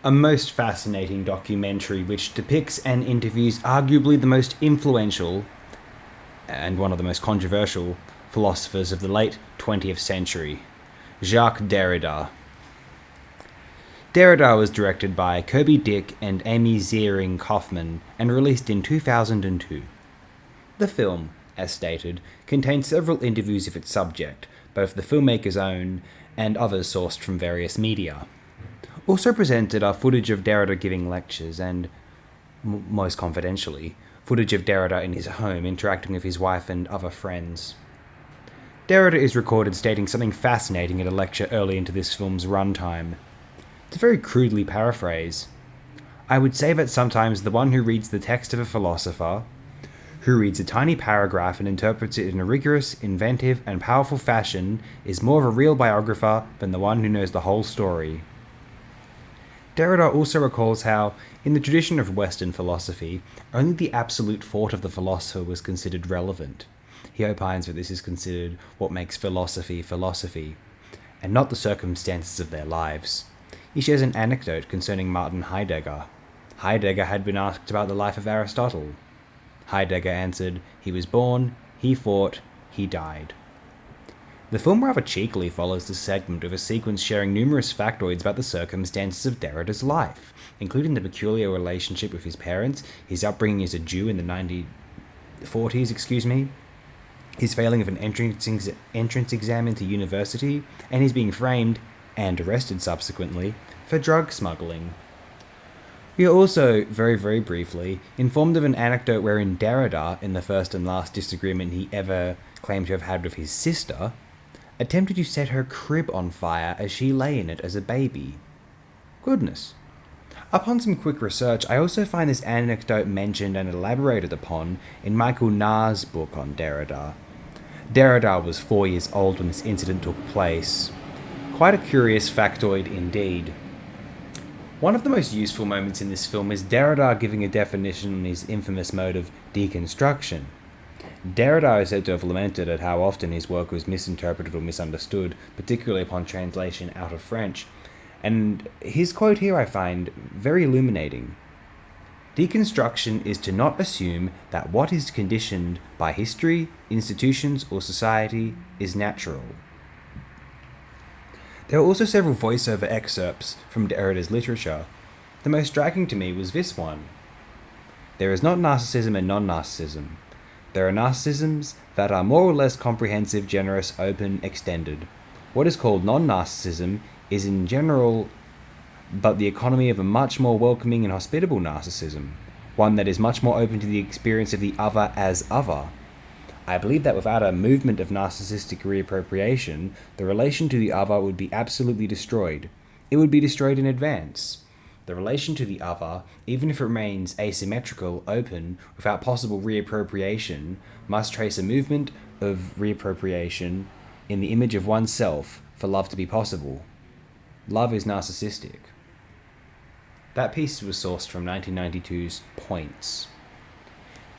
a most fascinating documentary which depicts and interviews arguably the most influential and one of the most controversial philosophers of the late 20th century, Jacques Derrida. Derrida was directed by Kirby Dick and Amy Ziering Kofman and released in 2002. The film, as stated, contains several interviews of its subject, both the filmmaker's own and others sourced from various media. Also presented are footage of Derrida giving lectures and, most confidentially, footage of Derrida in his home interacting with his wife and other friends. Derrida is recorded stating something fascinating at a lecture early into this film's runtime. To very crudely paraphrase, I would say that sometimes the one who reads the text of a philosopher, who reads a tiny paragraph and interprets it in a rigorous, inventive, and powerful fashion, is more of a real biographer than the one who knows the whole story. Derrida also recalls how, in the tradition of Western philosophy, only the absolute thought of the philosopher was considered relevant. He opines that this is considered what makes philosophy philosophy, and not the circumstances of their lives. He shares an anecdote concerning Martin Heidegger. Heidegger had been asked about the life of Aristotle. Heidegger answered, he was born, he thought, he died. The film rather cheekily follows this segment with a sequence sharing numerous factoids about the circumstances of Derrida's life, including the peculiar relationship with his parents, his upbringing as a Jew in the 1940s, his failing of an entrance exam into university, and his being framed, and arrested subsequently, for drug smuggling. We are also, very, very briefly, informed of an anecdote wherein Derrida, in the first and last disagreement he ever claimed to have had with his sister, attempted to set her crib on fire as she lay in it as a baby. Goodness. Upon some quick research, I also find this anecdote mentioned and elaborated upon in Michael Nahr's book on Derrida. Derrida was 4 years old when this incident took place. Quite a curious factoid indeed. One of the most useful moments in this film is Derrida giving a definition on his infamous mode of deconstruction. Derrida is said to have lamented at how often his work was misinterpreted or misunderstood, particularly upon translation out of French, and his quote here I find very illuminating. Deconstruction is to not assume that what is conditioned by history, institutions, or society is natural. There are also several voiceover excerpts from Derrida's literature. The most striking to me was this one. There is not narcissism and non-narcissism. There are narcissisms that are more or less comprehensive, generous, open, extended. What is called non-narcissism is in general but the economy of a much more welcoming and hospitable narcissism, one that is much more open to the experience of the other as other. I believe that without a movement of narcissistic reappropriation, the relation to the other would be absolutely destroyed. It would be destroyed in advance. The relation to the other, even if it remains asymmetrical, open, without possible reappropriation, must trace a movement of reappropriation in the image of oneself for love to be possible. Love is narcissistic. That piece was sourced from 1992's Points.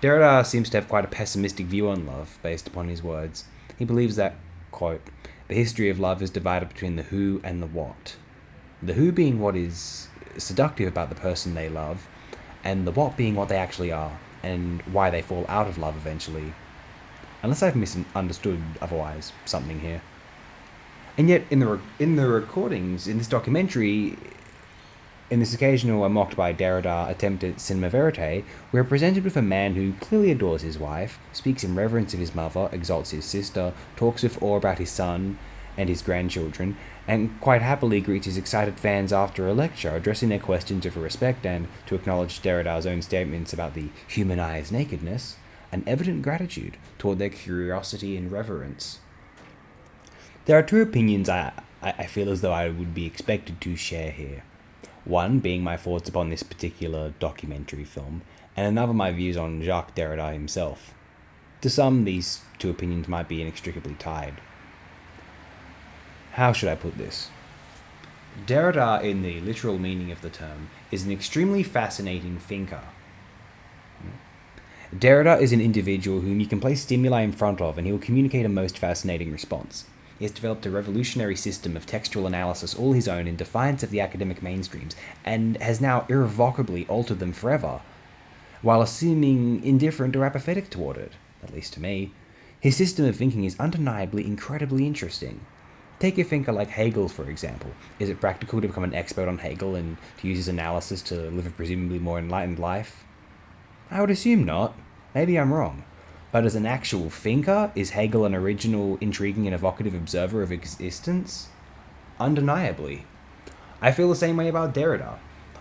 Derrida seems to have quite a pessimistic view on love, based upon his words. He believes that, quote, the history of love is divided between the who and the what. The who being what is seductive about the person they love, and the what being what they actually are, and why they fall out of love eventually. Unless I've misunderstood otherwise something here. And yet, in the recordings, in this documentary, in this occasional mocked by Derrida attempt at cinema verite, we are presented with a man who clearly adores his wife, speaks in reverence of his mother, exalts his sister, talks with awe about his son and his grandchildren, and quite happily greets his excited fans after a lecture, addressing their questions with respect and, to acknowledge Derrida's own statements about the human eye's nakedness, an evident gratitude toward their curiosity and reverence. There are two opinions I feel as though I would be expected to share here. One being my thoughts upon this particular documentary film, and another my views on Jacques Derrida himself. To some, these two opinions might be inextricably tied. How should I put this? Derrida, in the literal meaning of the term, is an extremely fascinating thinker. Derrida is an individual whom you can place stimuli in front of and he will communicate a most fascinating response. He has developed a revolutionary system of textual analysis all his own in defiance of the academic mainstreams, and has now irrevocably altered them forever, while seeming indifferent or apathetic toward it, at least to me. His system of thinking is undeniably incredibly interesting. Take a thinker like Hegel, for example. Is it practical to become an expert on Hegel and to use his analysis to live a presumably more enlightened life? I would assume not. Maybe I'm wrong. But as an actual thinker, is Hegel an original, intriguing, and evocative observer of existence? Undeniably. I feel the same way about Derrida.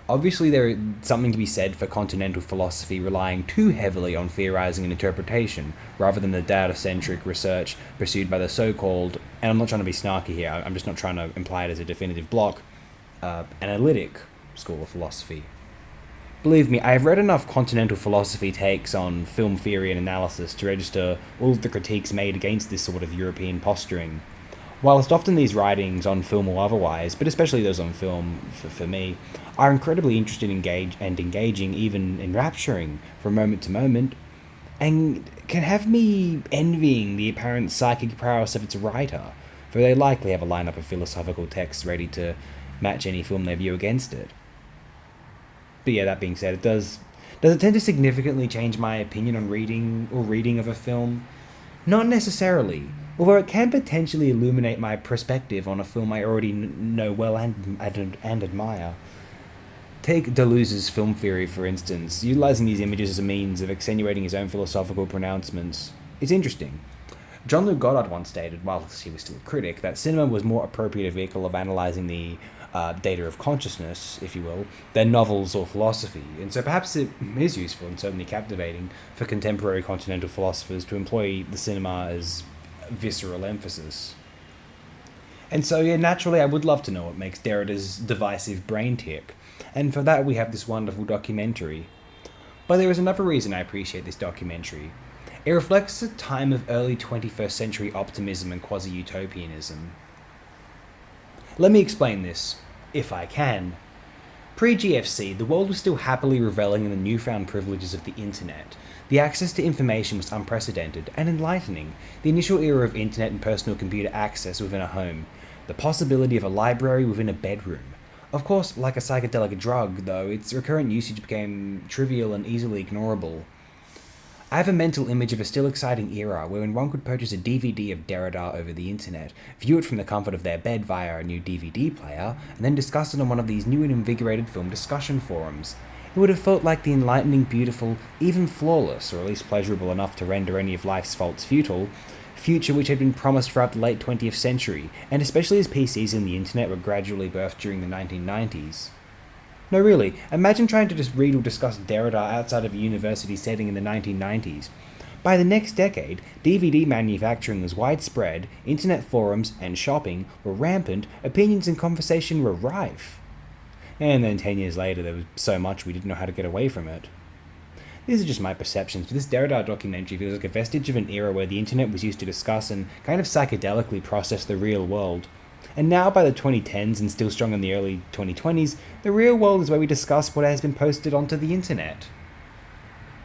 Obviously, there is something to be said for continental philosophy relying too heavily on theorizing and interpretation, rather than the data-centric research pursued by the so-called, and I'm not trying to be snarky here, I'm just not trying to imply it as a definitive block, analytic school of philosophy. Believe me, I have read enough continental philosophy takes on film theory and analysis to register all of the critiques made against this sort of European posturing. Whilst often these writings, on film or otherwise, but especially those on film, for me, are incredibly interesting and engaging, even enrapturing from moment to moment, and can have me envying the apparent psychic prowess of its writer, for they likely have a lineup of philosophical texts ready to match any film they view against it. But yeah, that being said, does it tend to significantly change my opinion on reading of a film? Not necessarily, although it can potentially illuminate my perspective on a film I already know well and admire. Take Deleuze's film theory, for instance. Utilizing these images as a means of accentuating his own philosophical pronouncements is interesting. Jean-Luc Godard once stated, whilst he was still a critic, that cinema was more appropriate a vehicle of analysing the data of consciousness, if you will, than novels or philosophy, and so perhaps it is useful and certainly captivating for contemporary continental philosophers to employ the cinema as visceral emphasis. And so, yeah, naturally I would love to know what makes Derrida's divisive brain tick, and for that we have this wonderful documentary. But there is another reason I appreciate this documentary. It reflects a time of early 21st century optimism and quasi-utopianism. Let me explain this, if I can. Pre-GFC, the world was still happily reveling in the newfound privileges of the internet. The access to information was unprecedented and enlightening. The initial era of internet and personal computer access within a home. The possibility of a library within a bedroom. Of course, like a psychedelic drug, though, its recurrent usage became trivial and easily ignorable. I have a mental image of a still exciting era wherein one could purchase a DVD of Derrida over the internet, view it from the comfort of their bed via a new DVD player, and then discuss it on one of these new and invigorated film discussion forums. It would have felt like the enlightening, beautiful, even flawless, or at least pleasurable enough to render any of life's faults futile, future which had been promised throughout the late 20th century, and especially as PCs and the internet were gradually birthed during the 1990s. No, really, imagine trying to just read or discuss Derrida outside of a university setting in the 1990s. By the next decade, DVD manufacturing was widespread, internet forums and shopping were rampant, opinions and conversation were rife. And then 10 years later, there was so much we didn't know how to get away from it. These are just my perceptions, but this Derrida documentary feels like a vestige of an era where the internet was used to discuss and kind of psychedelically process the real world. And now, by the 2010s and still strong in the early 2020s, the real world is where we discuss what has been posted onto the internet.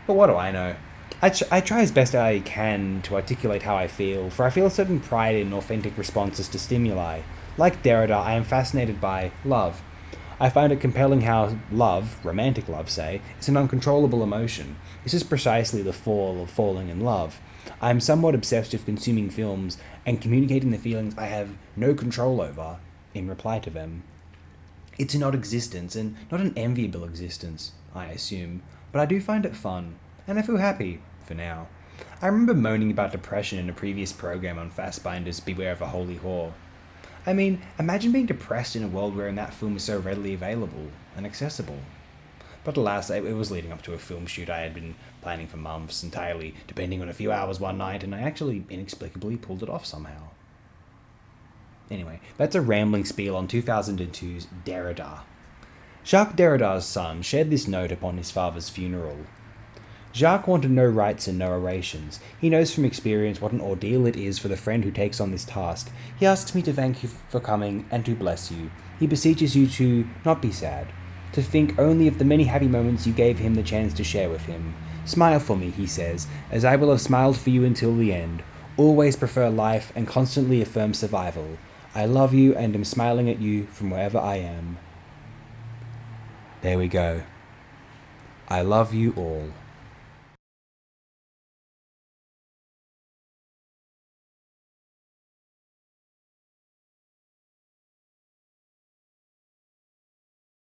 But what do I know? I try as best I can to articulate how I feel, for I feel a certain pride in authentic responses to stimuli. Like Derrida, I am fascinated by love. I find it compelling how love, romantic love say, is an uncontrollable emotion. This is precisely the fall of falling in love. I am somewhat obsessed with consuming films and communicating the feelings I have no control over in reply to them. It's an odd existence, and not an enviable existence, I assume, but I do find it fun, and I feel happy, for now. I remember moaning about depression in a previous program on Fassbinder's Beware of a Holy Whore. I mean, imagine being depressed in a world wherein that film is so readily available and accessible. But alas, it was leading up to a film shoot I had been planning for months, entirely depending on a few hours one night, and I actually inexplicably pulled it off somehow. Anyway, that's a rambling spiel on 2002's Derrida. Jacques Derrida's son shared this note upon his father's funeral. Jacques wanted no rites and no orations. He knows from experience what an ordeal it is for the friend who takes on this task. He asks me to thank you for coming and to bless you. He beseeches you to not be sad, to think only of the many happy moments you gave him the chance to share with him. Smile for me, he says, as I will have smiled for you until the end. always prefer life and constantly affirm survival. I love you and am smiling at you from wherever I am. There we go. I love you all.